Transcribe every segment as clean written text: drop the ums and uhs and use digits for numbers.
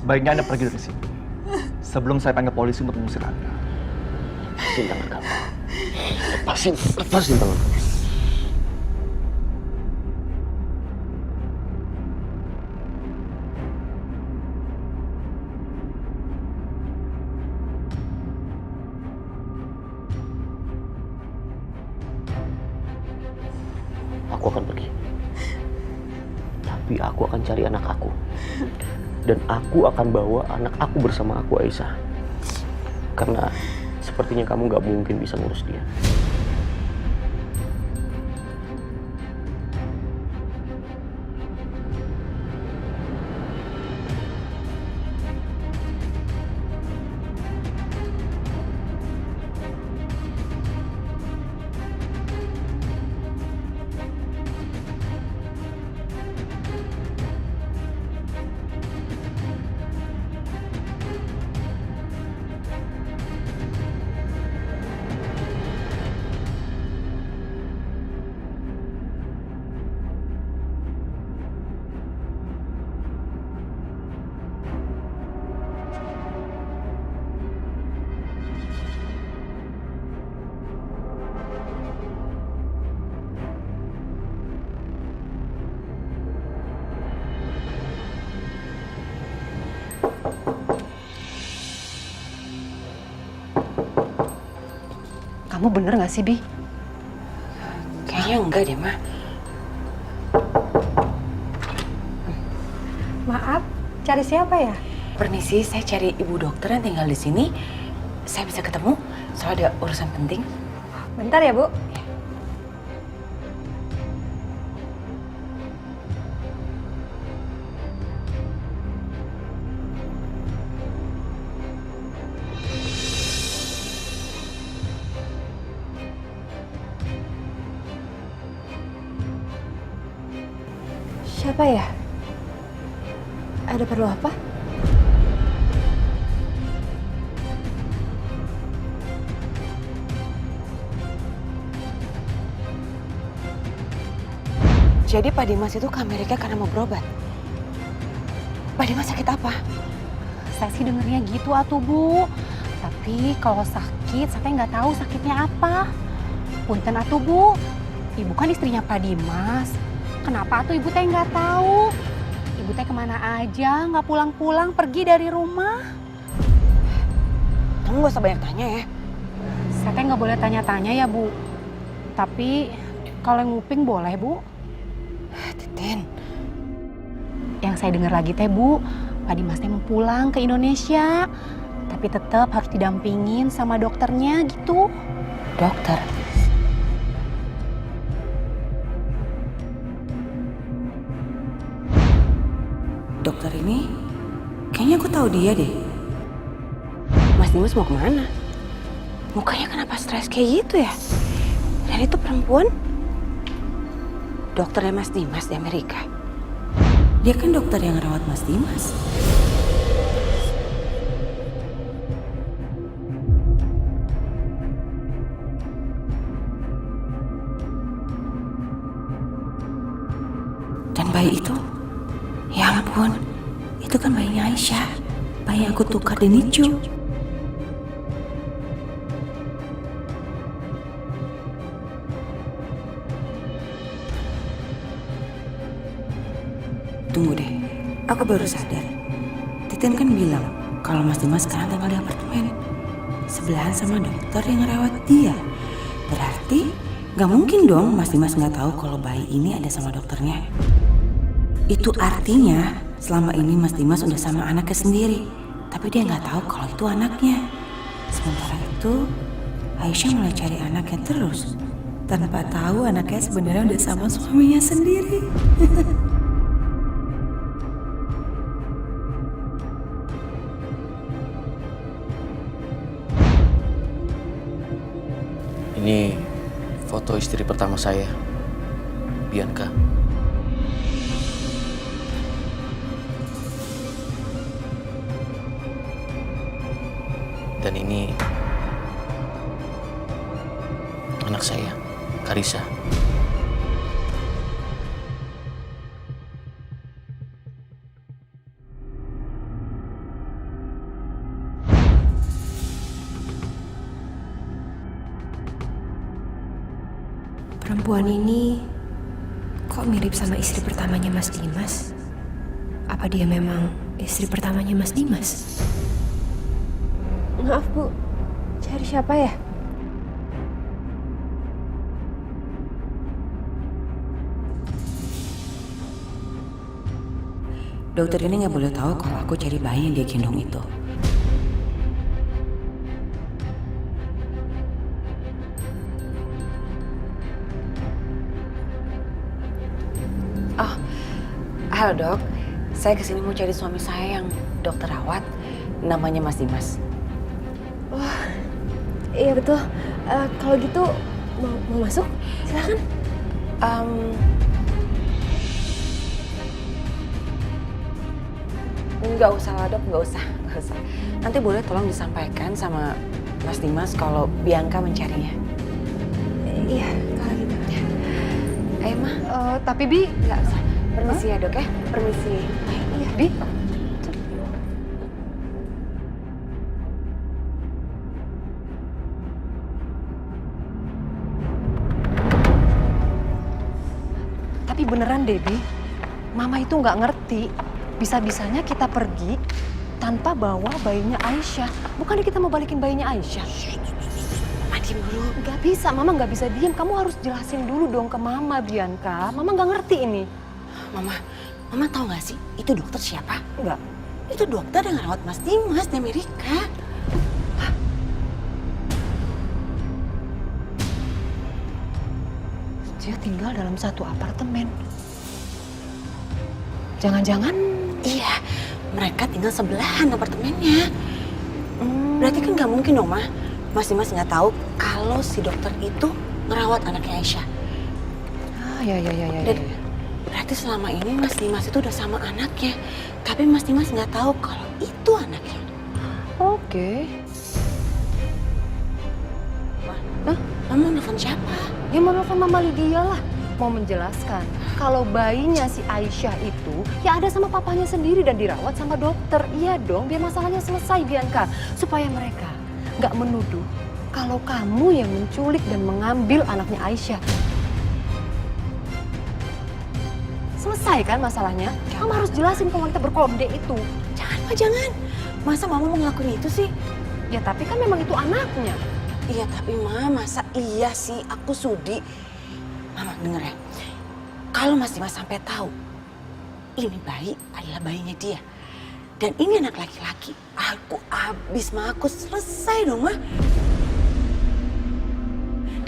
Sebaiknya Anda pergi dari sini. Sebelum saya panggil polisi untuk mengusir Anda. Lepasin tangan kamu. Lepasin tangan kamu. Aku akan pergi. Tapi aku akan cari anak aku. Dan aku akan bawa anak aku bersama aku, Aisyah. Karena sepertinya kamu gak mungkin bisa ngurus dia. Kamu bener gak sih, Bi? Kayaknya enggak deh, Ma. Maaf, cari siapa ya? Permisi, saya cari ibu dokter yang tinggal di sini. Saya bisa ketemu? Soalnya ada urusan penting. Bentar ya, Bu. Siapa ya? Ada perlu apa? Jadi Pak Dimas itu ke Amerika karena mau berobat. Pak Dimas sakit apa? Saya sih dengernya gitu atuh, Bu. Tapi kalau sakit, saya nggak tahu sakitnya apa. Punten atuh, Bu. Ibu kan istrinya Pak Dimas. Kenapa atuh ibu teh nggak tahu? Ibu teh kemana aja, nggak pulang-pulang, pergi dari rumah. Kamu gak usah banyak tanya ya. Saya teh nggak boleh tanya-tanya ya, Bu. Tapi kalau yang nguping boleh, Bu. Titin. Yang saya dengar lagi teh, Bu, Pak Dimas teh mau pulang ke Indonesia. Tapi tetap harus didampingin sama dokternya gitu. Dokter? Dokter ini, kayaknya aku tahu dia deh. Mas Dimas mau kemana? Mukanya kenapa stres kayak gitu ya? Dan itu perempuan? Dokternya Mas Dimas di Amerika. Dia kan dokter yang rawat Mas Dimas. Dan bayi itu, ya ampun, itu kan bayinya Aisyah. Bayi yang aku tukar di Nicu. Tunggu deh, aku baru sadar. Titin kan bilang kalau Mas Dimas sekarang tinggal di apartemen sebelahan sama dokter yang ngerawat dia. Berarti gak mungkin dong Mas Dimas gak tahu kalau bayi ini ada sama dokternya. Itu artinya selama ini Mas Dimas udah sama anaknya sendiri, tapi dia gak tahu kalau itu anaknya. Sementara itu Aisyah mulai cari anaknya terus tanpa tahu anaknya sebenarnya udah sama suaminya sendiri. Ini foto istri pertama saya, Bianca. Dan ini anak saya, Karissa. Perempuan ini kok mirip sama istri pertamanya Mas Dimas? Apa dia memang istri pertamanya Mas Dimas? Maaf Bu, cari siapa ya? Dokter ini nggak boleh tahu kalau aku cari bayi yang dia gendong itu. Oh, halo dok. Saya kesini mau cari suami saya yang dokter rawat. Namanya Mas Dimas. Iya betul. Kalau gitu mau masuk? Silakan. Nggak usah lah dok, nggak usah. Nanti boleh tolong disampaikan sama Mas Dimas kalau Bianca mencarinya. Iya, kalau gitu. Ayo mah, Tapi Bi, nggak usah. Permisi ya dok ya, permisi. iya Bi. Tapi beneran deh Bi, Mama itu nggak ngerti. Bisa-bisanya kita pergi tanpa bawa bayinya Aisyah. Bukannya kita mau balikin bayinya Aisyah? Mama diem dulu. Nggak bisa, Mama nggak bisa diem. Kamu harus jelasin dulu dong ke Mama, Bianca. Mama nggak ngerti ini. Mama tahu nggak sih itu dokter siapa? Nggak. Itu dokter yang rawat Mas Dimas di Amerika. Dia tinggal dalam satu apartemen. Jangan-jangan... Iya, mereka tinggal sebelahan apartemennya. Berarti kan nggak mungkin dong, Ma. Mas Dimas nggak tahu kalau si dokter itu ngerawat anaknya Aisyah. Ya. Dan berarti selama ini Mas Dimas itu udah sama anaknya. Tapi Mas Dimas nggak tahu kalau itu anaknya. Oke. Mama nelfon siapa? Ya mau nelfon Mama Lydia lah. Mau menjelaskan kalau bayinya si Aisyah itu ya ada sama papanya sendiri dan dirawat sama dokter. Iya dong, biar masalahnya selesai, Bianca. Supaya mereka nggak menuduh kalau kamu yang menculik dan mengambil anaknya Aisyah. Selesai kan masalahnya? Mama harus jelasin ke wanita berkode itu. Jangan, Ma, jangan. Masa Mama mau ngelakuin itu sih? Ya tapi kan memang itu anaknya. Iya, tapi Ma, masa iya sih? Aku sudi. Mama, denger ya. Kalau Mas Dimas sampai tahu ini bayi adalah bayinya dia. Dan ini anak laki-laki. Aku habis, Ma. Aku selesai dong, Ma.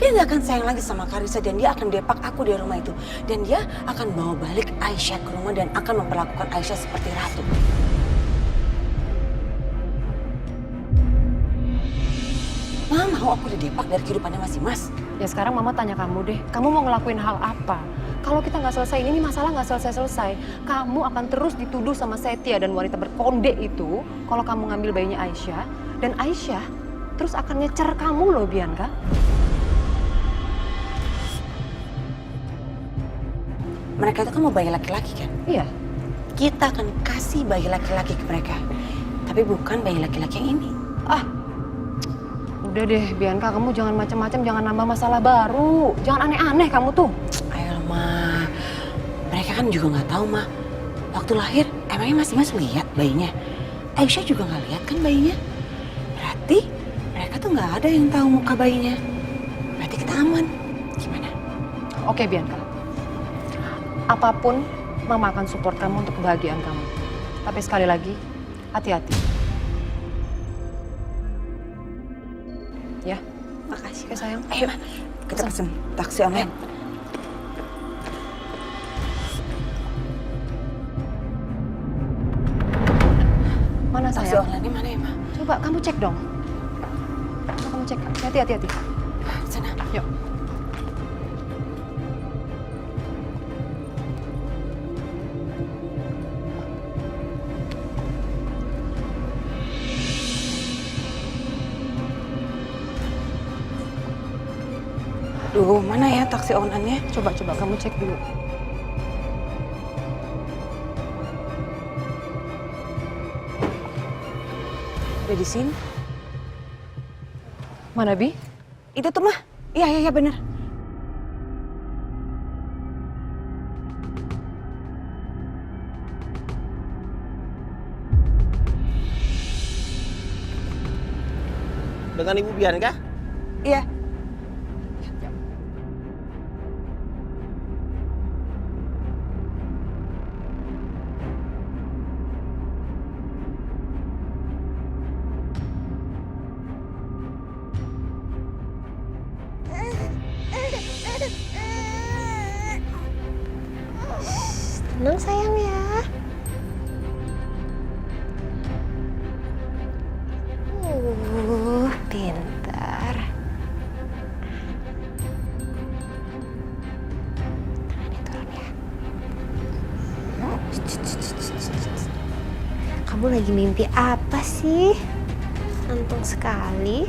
Dia nggak akan sayang lagi sama Karissa dan dia akan depak aku di rumah itu. Dan dia akan bawa balik Aisyah ke rumah dan akan memperlakukan Aisyah seperti ratu. Mama mau aku didepak dari kehidupannya Mas Dimas? Ya sekarang Mama tanya kamu deh, kamu mau ngelakuin hal apa? Kalau kita nggak selesai ini masalah nggak selesai-selesai. Kamu akan terus dituduh sama Setia dan wanita berkonde itu kalau kamu ngambil bayinya Aisyah. Dan Aisyah terus akan nyecer kamu loh, Bianca. Mereka itu kan mau bayi laki-laki kan? Iya. Kita akan kasih bayi laki-laki ke mereka. Tapi bukan bayi laki-laki yang ini. Udah deh, Bianca, kamu jangan macam-macam, jangan nambah masalah baru. Jangan aneh-aneh kamu tuh. Ayo, Ma. Mereka kan juga nggak tahu, Ma. Waktu lahir, emangnya Mas Dimas lihat bayinya? Aisyah juga nggak lihat kan bayinya? Berarti mereka tuh nggak ada yang tahu muka bayinya. Berarti kita aman. Gimana? Oke, Bianca. Apapun, Mama akan support kamu untuk kebahagiaan kamu. Tapi sekali lagi, hati-hati. Ya, Makasih. oke sayang. Ayo, Ma. Kita pesen taksi online. Mana Taksi sayang? online-nya mana ya, Ma? Coba kamu cek dong. Coba kamu cek. Hati-hati. Sana. Yuk. Duh, mana ya taksi online-nya? Coba kamu cek dulu. Udah di sini. Mana, Bi? Itu tuh, Ma. Iya, bener. dengan Ibu Bianca? Iya. Tenang sayang ya. Pintar. Tangannya turun ya. Kamu lagi mimpi apa sih? Santung sekali.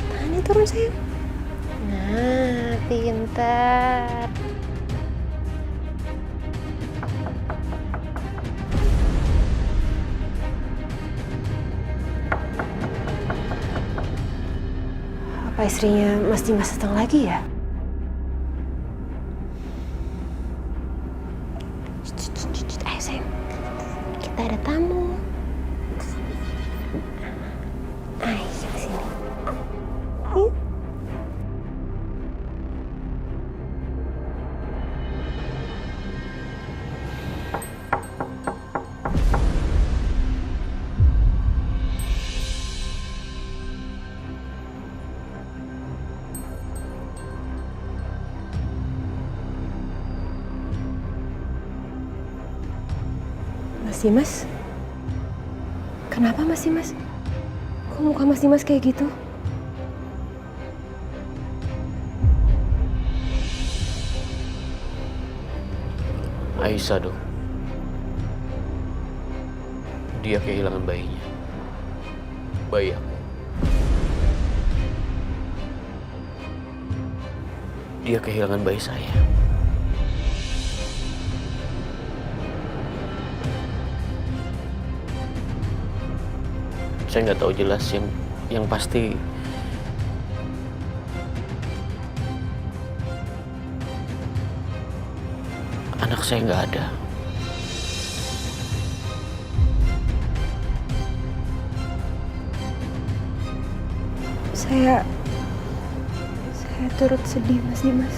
Tangannya turun sayang. Nah, pintar. Apa istrinya Mas Dimas datang lagi ya? Ayo sayang, kita ada tamu. Ayo sini. Yuk. Mas Dimas? Kenapa Mas Dimas? Kok muka Mas Dimas kayak gitu? Aisyah dong. Dia kehilangan bayinya. Bayi aku. Dia kehilangan bayi saya. Saya nggak tahu jelas yang pasti anak saya nggak ada. Saya turut sedih Mas Dimas.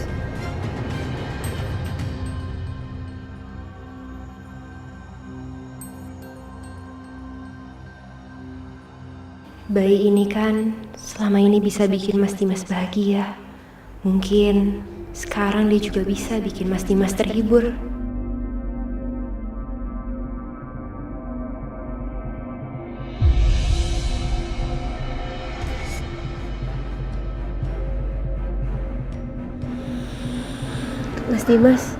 Bayi ini kan selama ini bisa bikin Mas Dimas bahagia. Mungkin sekarang dia juga bisa bikin Mas Dimas terhibur. Mas Dimas.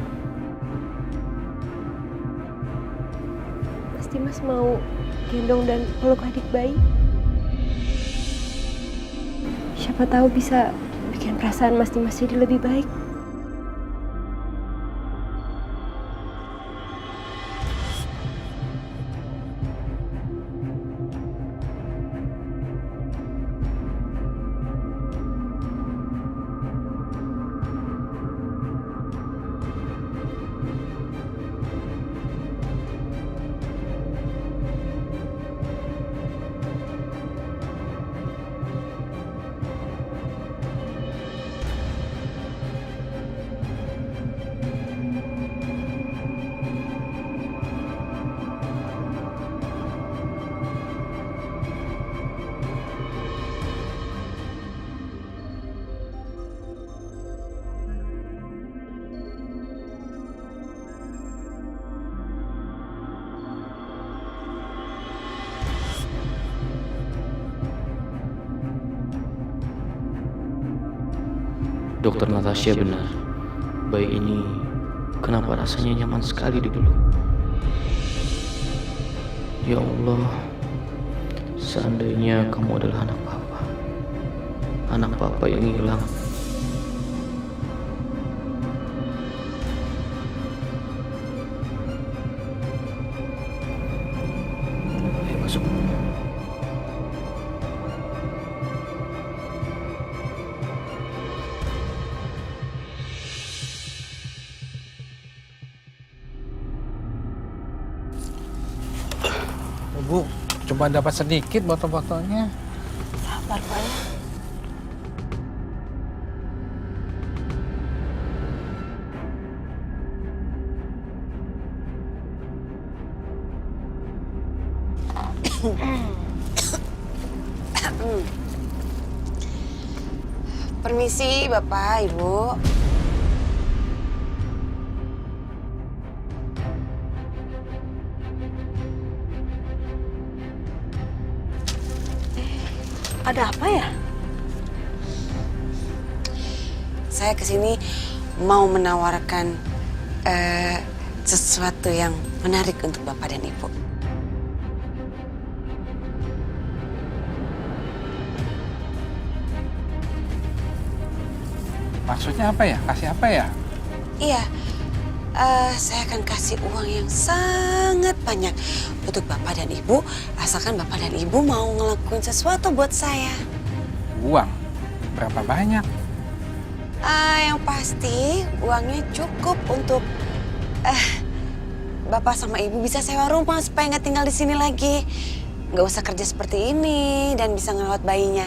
Mas Dimas mau gendong dan peluk adik bayi. Siapa tahu bisa bikin perasaan Mas Dimas jadi lebih baik. Dokter Natasha benar. Bayi ini kenapa rasanya nyaman sekali di peluk. Ya Allah, seandainya kamu adalah anak papa yang hilang. Ayo masuk. Bu, cuma dapat sedikit botol-botolnya. Sabar Pak ya. Permisi Bapak, Ibu. Ada apa ya? Saya kesini mau menawarkan sesuatu yang menarik untuk Bapak dan Ibu. Maksudnya apa ya? Kasih apa ya? Iya, saya akan kasih uang yang sangat banyak untuk Bapak dan Ibu, asalkan Bapak dan Ibu mau ngelakuin sesuatu buat saya. Uang? Berapa banyak? Yang pasti uangnya cukup untuk Bapak sama Ibu bisa sewa rumah supaya nggak tinggal di sini lagi. Nggak usah kerja seperti ini dan bisa ngerawat bayinya.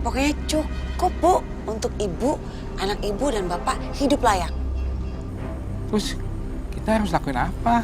Pokoknya cukup, Bu, untuk Ibu, anak Ibu dan Bapak hidup layak. Terus kita harus lakuin apa?